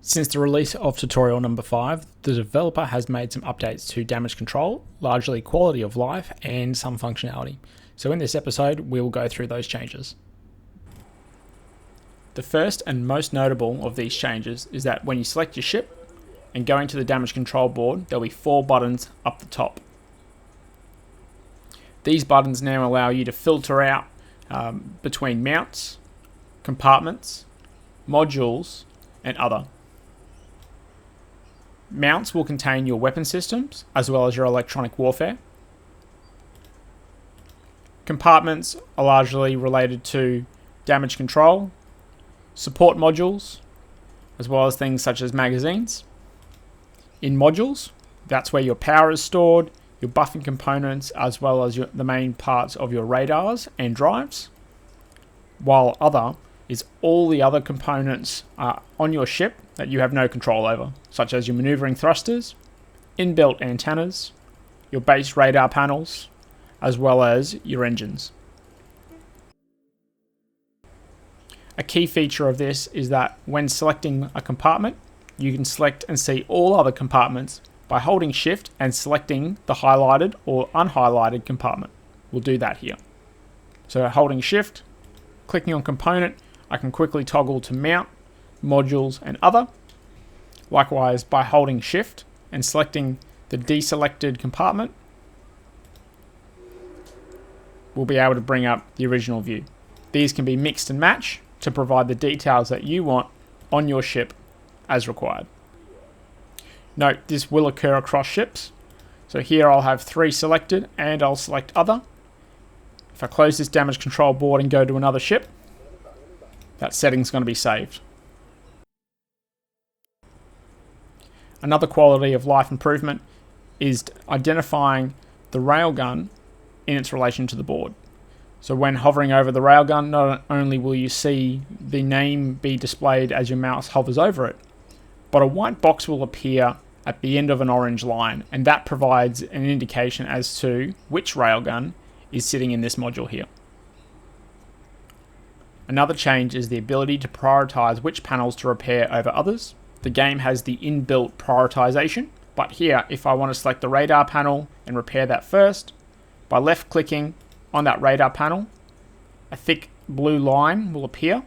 Since the release of tutorial number 5, the developer has made some updates to damage control, largely quality of life, and some functionality. So in this episode, we will go through those changes. The first and most notable of these changes is that when you select your ship and go into the damage control board, there'll be 4 buttons up the top. These buttons now allow you to filter out between mounts, compartments, modules, and other. Mounts will contain your weapon systems, as well as your electronic warfare. Compartments are largely related to damage control, support modules, as well as things such as magazines. In modules, that's where your power is stored, your buffing components, as well as the main parts of your radars and drives. While other is all the other components on your ship that you have no control over, such as your maneuvering thrusters, inbuilt antennas, your base radar panels, as well as your engines. A key feature of this is that when selecting a compartment, you can select and see all other compartments by holding shift and selecting the highlighted or unhighlighted compartment. We'll do that here. So holding shift, clicking on component, I can quickly toggle to mount, modules, and other. Likewise, by holding shift and selecting the deselected compartment, we'll be able to bring up the original view. These can be mixed and match to provide the details that you want on your ship as required. Note, this will occur across ships. So here I'll have 3 selected and I'll select other. If I close this damage control board and go to another ship, that setting's going to be saved. Another quality of life improvement is identifying the railgun in its relation to the board. So when hovering over the railgun, not only will you see the name be displayed as your mouse hovers over it, but a white box will appear at the end of an orange line, and that provides an indication as to which railgun is sitting in this module here. Another change is the ability to prioritize which panels to repair over others. The game has the inbuilt prioritization, but here, if I want to select the radar panel and repair that first, by left clicking on that radar panel, a thick blue line will appear,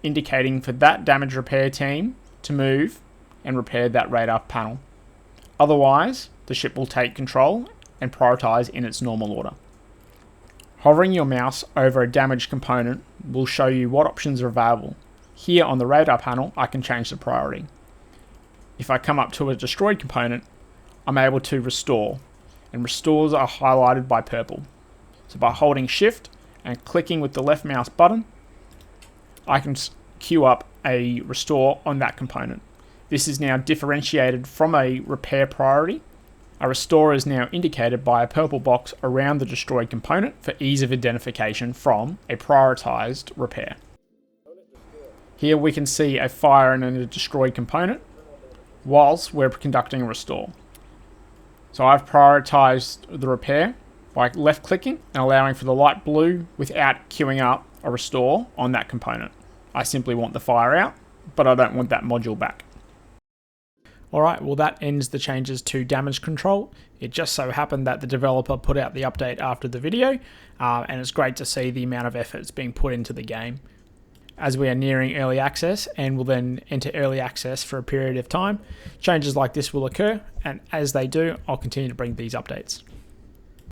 indicating for that damage repair team to move and repair that radar panel. Otherwise, the ship will take control and prioritize in its normal order. Hovering your mouse over a damaged component will show you what options are available. Here on the radar panel, I can change the priority. If I come up to a destroyed component, I'm able to restore, and restores are highlighted by purple. So by holding shift and clicking with the left mouse button, I can queue up a restore on that component. This is now differentiated from a repair priority. A restore is now indicated by a purple box around the destroyed component for ease of identification from a prioritized repair. Here we can see a fire in a destroyed component whilst we're conducting a restore. So I've prioritized the repair by left clicking and allowing for the light blue without queuing up a restore on that component. I simply want the fire out, but I don't want that module back. Alright, well that ends the changes to damage control. It just so happened that the developer put out the update after the video, and it's great to see the amount of effort that's being put into the game. As we are nearing early access and will then enter early access for a period of time, changes like this will occur, and as they do, I'll continue to bring these updates.